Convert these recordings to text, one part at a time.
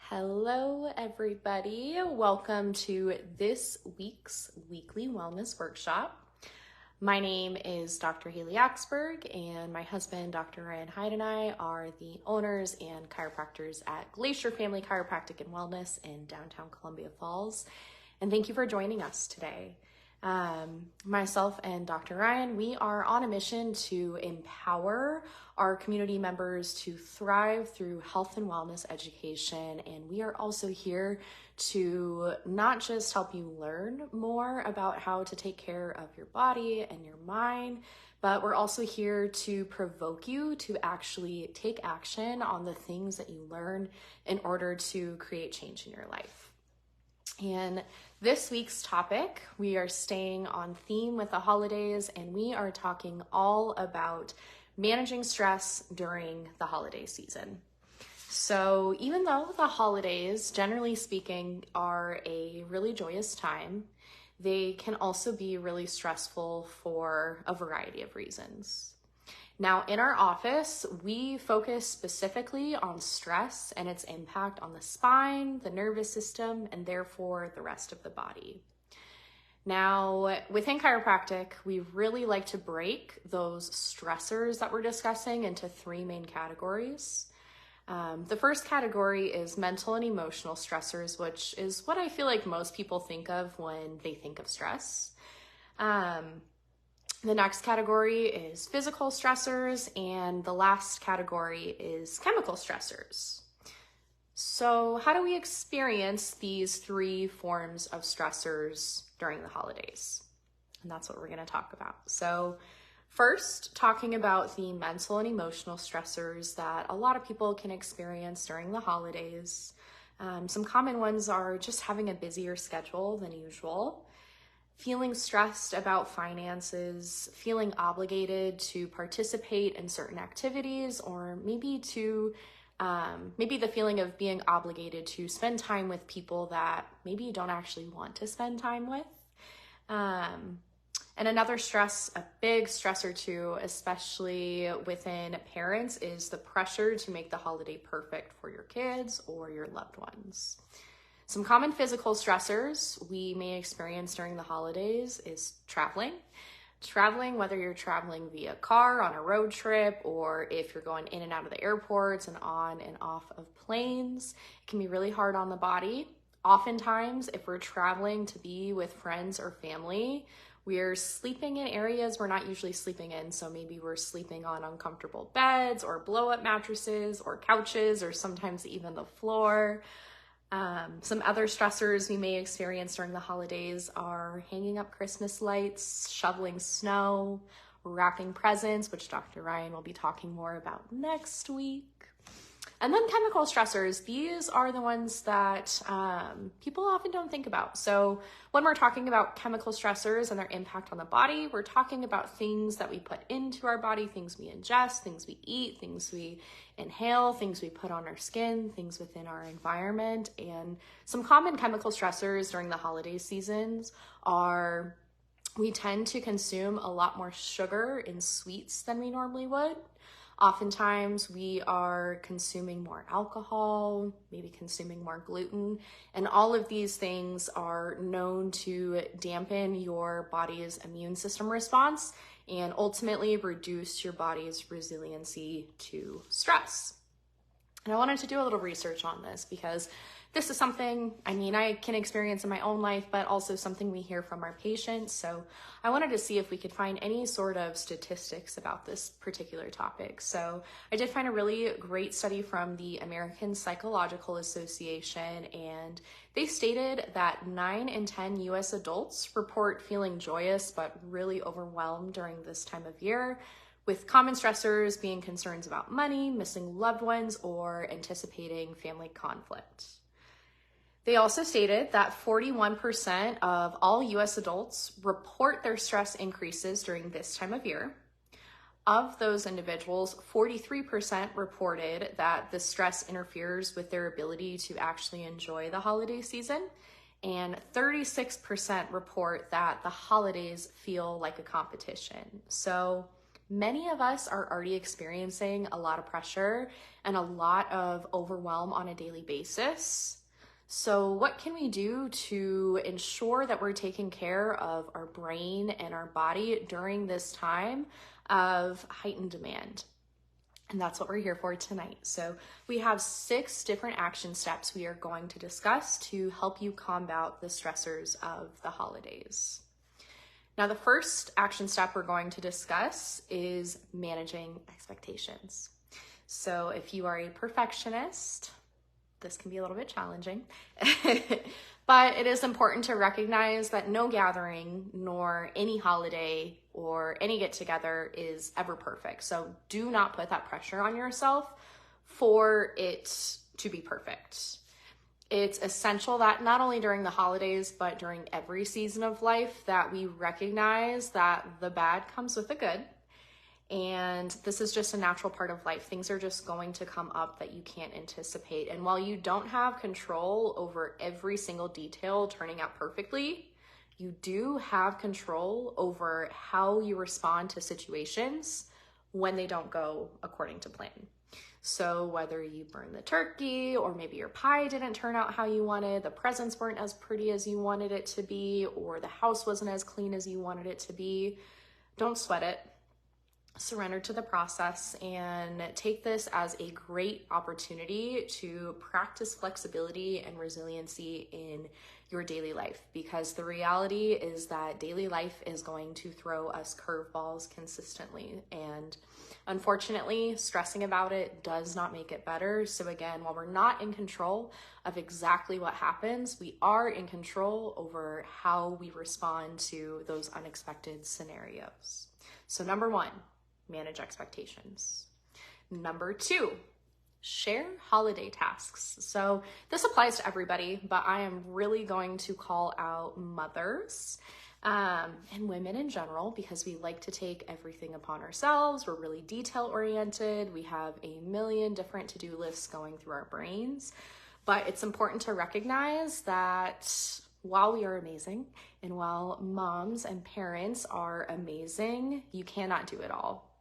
Hello, everybody. Welcome to this week's weekly wellness workshop. My name is Dr. Hailey, and my husband, Dr. Ryan Hyde, and I are the owners and chiropractors at Glacier Family Chiropractic and Wellness in downtown Columbia Falls. And thank you for joining us today. Myself and Dr. Ryan, we are on a mission to empower our community members to thrive through health and wellness education. And we are also here to not just help you learn more about how to take care of your body and your mind, but we're also here to provoke you to actually take action on the things that you learn in order to create change in your life. And this week's topic, we are staying on theme with the holidays, and we are talking all about managing stress during the holiday season. So even though the holidays, generally speaking, are a really joyous time, they can also be really stressful for a variety of reasons. Now, in our office, we focus specifically on stress and its impact on the spine, the nervous system, and therefore the rest of the body. Now, within chiropractic, we really like to break those stressors that we're discussing into three main categories. The first category is mental and emotional stressors, which is what I feel like most people think of when they think of stress. The next category is physical stressors, and the last category is chemical stressors. So how do we experience these three forms of stressors during the holidays? And that's what we're going to talk about. So first, talking about the mental and emotional stressors that a lot of people can experience during the holidays. Some common ones are just having a busier schedule than usual, feeling stressed about finances, feeling obligated to participate in certain activities, or maybe the feeling of being obligated to spend time with people that maybe you don't actually want to spend time with. And another a big stressor too, especially within parents, is the pressure to make the holiday perfect for your kids or your loved ones. Some common physical stressors we may experience during the holidays is traveling. Traveling, whether you're traveling via car on a road trip, or if you're going in and out of the airports and on and off of planes, it can be really hard on the body. Oftentimes, if we're traveling to be with friends or family, we're sleeping in areas we're not usually sleeping in. So maybe we're sleeping on uncomfortable beds or blow-up mattresses or couches, or sometimes even the floor. Some other stressors we may experience during the holidays are hanging up Christmas lights, shoveling snow, wrapping presents, which Dr. Ryan will be talking more about next week. And then chemical stressors, these are the ones that people often don't think about. So when we're talking about chemical stressors and their impact on the body, we're talking about things that we put into our body, things we ingest, things we eat, things we inhale, things we put on our skin, things within our environment. And some common chemical stressors during the holiday seasons are we tend to consume a lot more sugar in sweets than we normally would. Oftentimes we are consuming more alcohol, maybe consuming more gluten, and all of these things are known to dampen your body's immune system response and ultimately reduce your body's resiliency to stress. And I wanted to do a little research on this because this is something, I can experience in my own life, but also something we hear from our patients. So I wanted to see if we could find any sort of statistics about this particular topic. So I did find a really great study from the American Psychological Association, and they stated that 9 in 10 US adults report feeling joyous but really overwhelmed during this time of year, with common stressors being concerns about money, missing loved ones, or anticipating family conflict. They also stated that 41% of all US adults report their stress increases during this time of year. Of those individuals, 43% reported that the stress interferes with their ability to actually enjoy the holiday season, and 36% report that the holidays feel like a competition. So Many of us are already experiencing a lot of pressure and a lot of overwhelm on a daily basis. So what can we do to ensure that we're taking care of our brain and our body during this time of heightened demand? And that's what we're here for tonight. So we have 6 different action steps we are going to discuss to help you combat the stressors of the holidays. Now, the first action step we're going to discuss is managing expectations. So if you are a perfectionist, this can be a little bit challenging, but it is important to recognize that no gathering nor any holiday or any get together is ever perfect. So do not put that pressure on yourself for it to be perfect. It's essential that not only during the holidays, but during every season of life, that we recognize that the bad comes with the good. And this is just a natural part of life. Things are just going to come up that you can't anticipate. And while you don't have control over every single detail turning out perfectly, you do have control over how you respond to situations when they don't go according to plan. So whether you burn the turkey, or maybe your pie didn't turn out how you wanted, the presents weren't as pretty as you wanted it to be, or the house wasn't as clean as you wanted it to be, don't sweat it. Surrender to the process and take this as a great opportunity to practice flexibility and resiliency in your daily life, because the reality is that daily life is going to throw us curveballs consistently, and unfortunately, stressing about it does not make it better. So again, while we're not in control of exactly what happens, we are in control over how we respond to those unexpected scenarios. So number 1, manage expectations. Number 2, share holiday tasks. So this applies to everybody, but I am really going to call out mothers and women in general, because we like to take everything upon ourselves. We're really detail oriented. We have a million different to-do lists going through our brains, but it's important to recognize that while we are amazing, and while moms and parents are amazing, you cannot do it all.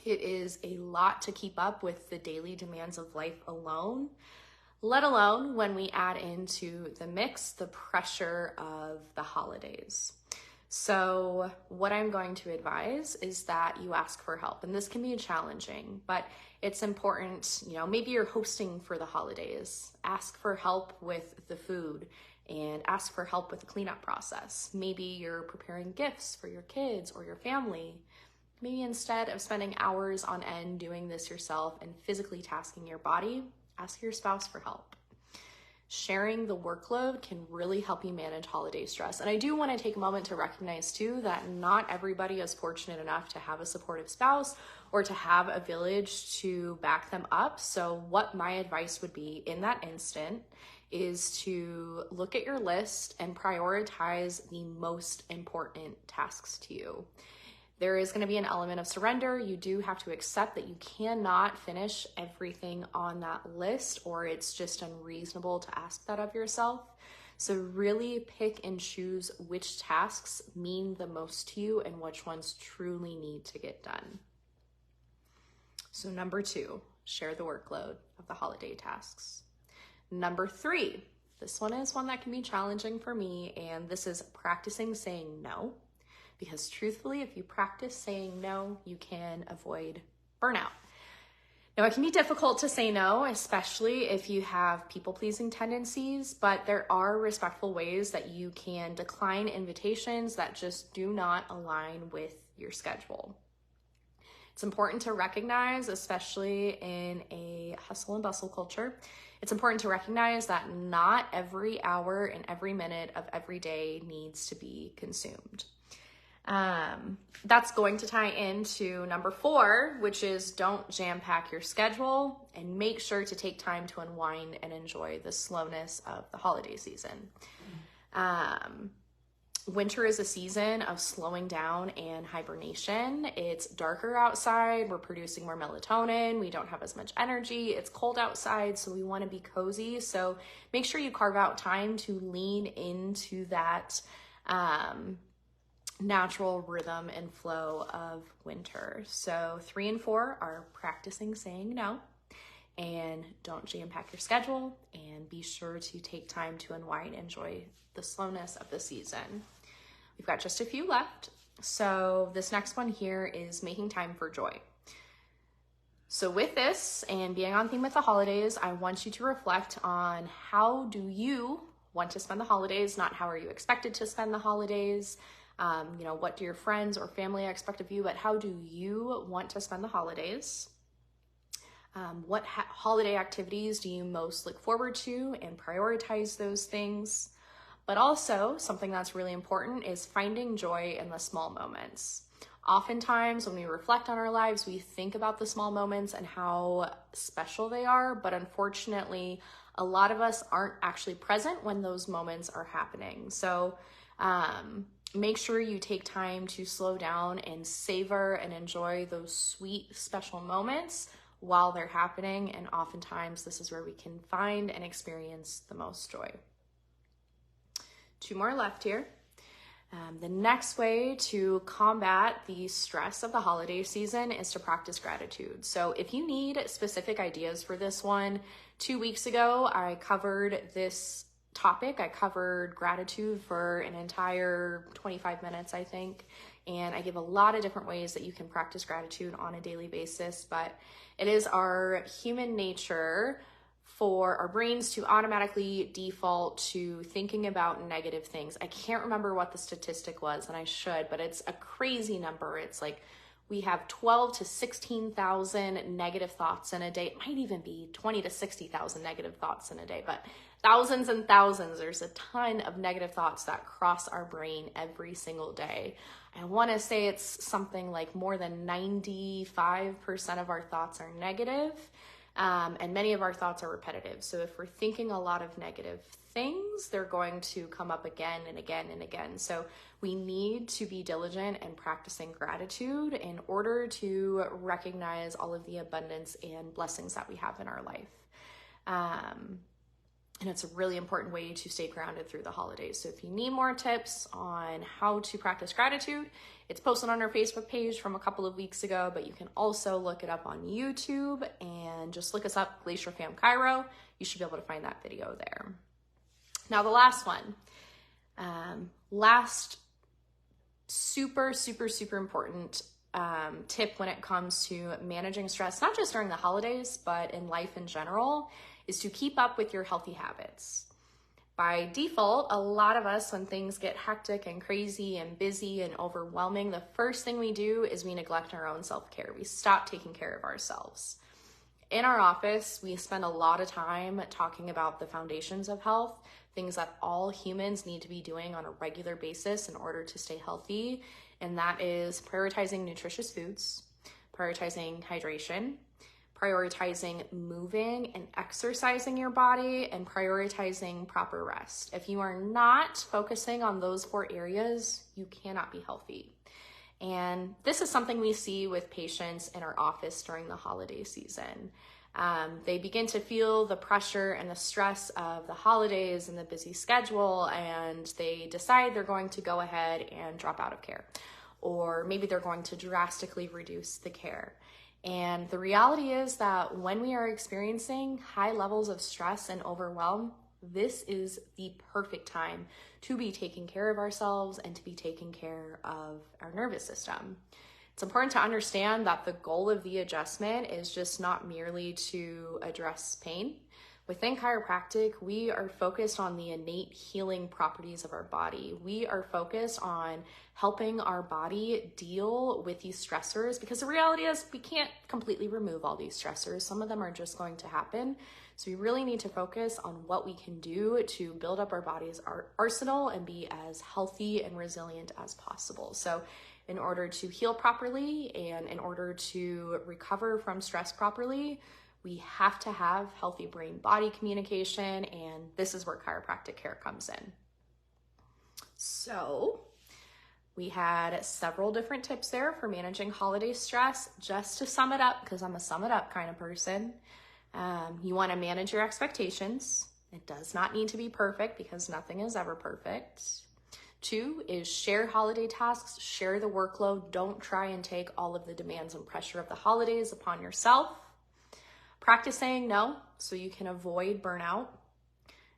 It is a lot to keep up with the daily demands of life alone, let alone when we add into the mix the pressure of the holidays. So what I'm going to advise is that you ask for help. And this can be challenging, but it's important, maybe you're hosting for the holidays. Ask for help with the food and ask for help with the cleanup process. Maybe you're preparing gifts for your kids or your family. Maybe instead of spending hours on end doing this yourself and physically tasking your body, ask your spouse for help. Sharing the workload can really help you manage holiday stress. And I do want to take a moment to recognize too that not everybody is fortunate enough to have a supportive spouse or to have a village to back them up. So what my advice would be in that instant is to look at your list and prioritize the most important tasks to you. There is going to be an element of surrender. You do have to accept that you cannot finish everything on that list, or it's just unreasonable to ask that of yourself. So really pick and choose which tasks mean the most to you and which ones truly need to get done. So number 2, share the workload of the holiday tasks. Number 3, this one is one that can be challenging for me, and this is practicing saying no. Because truthfully, if you practice saying no, you can avoid burnout. Now, it can be difficult to say no, especially if you have people-pleasing tendencies, but there are respectful ways that you can decline invitations that just do not align with your schedule. It's important to recognize, especially in a hustle and bustle culture, it's important to recognize that not every hour and every minute of every day needs to be consumed. That's going to tie into number 4, which is don't jam pack your schedule and make sure to take time to unwind and enjoy the slowness of the holiday season. Winter is a season of slowing down and hibernation. It's darker outside. We're producing more melatonin. We don't have as much energy. It's cold outside, so we want to be cozy. So make sure you carve out time to lean into that natural rhythm and flow of winter. So 3 and 4 are practicing saying no, and don't jam pack your schedule, and be sure to take time to unwind, enjoy the slowness of the season. We've got just a few left. So this next one here is making time for joy. So with this and being on theme with the holidays, I want you to reflect on how do you want to spend the holidays, not how are you expected to spend the holidays. What do your friends or family expect of you, but how do you want to spend the holidays? What holiday activities do you most look forward to, and prioritize those things? But also, something that's really important is finding joy in the small moments. Oftentimes, when we reflect on our lives, we think about the small moments and how special they are, but unfortunately, a lot of us aren't actually present when those moments are happening. So make sure you take time to slow down and savor and enjoy those sweet, special moments while they're happening. And oftentimes, this is where we can find and experience the most joy. 2 more left here. The next way to combat the stress of the holiday season is to practice gratitude. So if you need specific ideas for this one, 2 weeks ago, I covered this topic. I covered gratitude for an entire 25 minutes, I think. And I give a lot of different ways that you can practice gratitude on a daily basis, but it is our human nature for our brains to automatically default to thinking about negative things. I can't remember what the statistic was, and I should, but it's a crazy number. It's like we have 12 to 16,000 negative thoughts in a day. It might even be 20 to 60,000 negative thoughts in a day, but thousands and thousands. There's a ton of negative thoughts that cross our brain every single day. I want to say it's something like more than 95% of our thoughts are negative. And many of our thoughts are repetitive. So if we're thinking a lot of negative things, they're going to come up again and again and again. So we need to be diligent in practicing gratitude in order to recognize all of the abundance and blessings that we have in our life. And it's a really important way to stay grounded through the holidays. So if you need more tips on how to practice gratitude, it's posted on our Facebook page from a couple of weeks ago, but you can also look it up on YouTube and just look us up, Glacier Fam Cairo. You should be able to find that video there. Now the last one, last super important tip when it comes to managing stress, not just during the holidays, but in life in general, is to keep up with your healthy habits. By default, a lot of us, when things get hectic and crazy and busy and overwhelming, the first thing we do is we neglect our own self-care. We stop taking care of ourselves. In our office, we spend a lot of time talking about the foundations of health, things that all humans need to be doing on a regular basis in order to stay healthy. And that is prioritizing nutritious foods, prioritizing hydration, prioritizing moving and exercising your body, and prioritizing proper rest. If you are not focusing on those 4 areas, you cannot be healthy. And this is something we see with patients in our office during the holiday season. They begin to feel the pressure and the stress of the holidays and the busy schedule, and they decide they're going to go ahead and drop out of care. Or maybe they're going to drastically reduce the care. And the reality is that when we are experiencing high levels of stress and overwhelm, this is the perfect time to be taking care of ourselves and to be taking care of our nervous system. It's important to understand that the goal of the adjustment is just not merely to address pain. Within chiropractic, we are focused on the innate healing properties of our body. We are focused on helping our body deal with these stressors, because the reality is we can't completely remove all these stressors. Some of them are just going to happen. So we really need to focus on what we can do to build up our body's arsenal and be as healthy and resilient as possible. So in order to heal properly and in order to recover from stress properly, we have to have healthy brain-body communication, and this is where chiropractic care comes in. So we had several different tips there for managing holiday stress. Just to sum it up, because I'm a sum it up kind of person, you want to manage your expectations. It does not need to be perfect, because nothing is ever perfect. 2 is share holiday tasks, share the workload. Don't try and take all of the demands and pressure of the holidays upon yourself. Practice saying no so you can avoid burnout.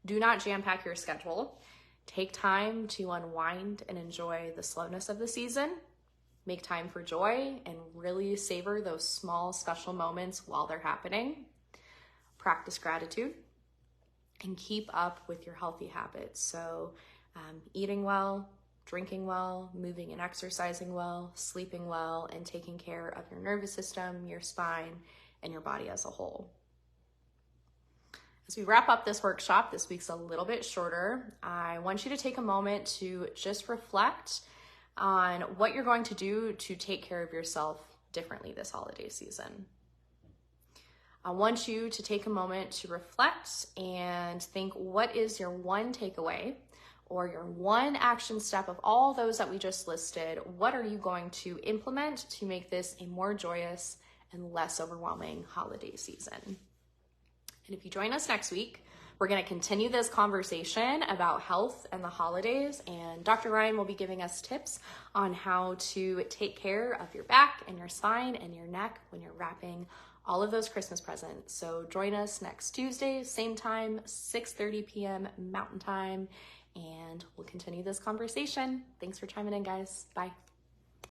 Do not jam pack your schedule. Take time to unwind and enjoy the slowness of the season. Make time for joy and really savor those small, special moments while they're happening. Practice gratitude and keep up with your healthy habits. So eating well, drinking well, moving and exercising well, sleeping well, and taking care of your nervous system, your spine, and your body as a whole. As we wrap up this workshop, this week's a little bit shorter. I want you to take a moment to just reflect on what you're going to do to take care of yourself differently this holiday season. I want you to take a moment to reflect and think, what is your one takeaway or your one action step of all those that we just listed? What are you going to implement to make this a more joyous and less overwhelming holiday season? And if you join us next week, we're going to continue this conversation about health and the holidays, and Dr. Ryan will be giving us tips on how to take care of your back and your spine and your neck when you're wrapping all of those Christmas presents. So join us next Tuesday, same time, 6:30 p.m. Mountain Time, and we'll continue this conversation. Thanks for chiming in, guys. Bye.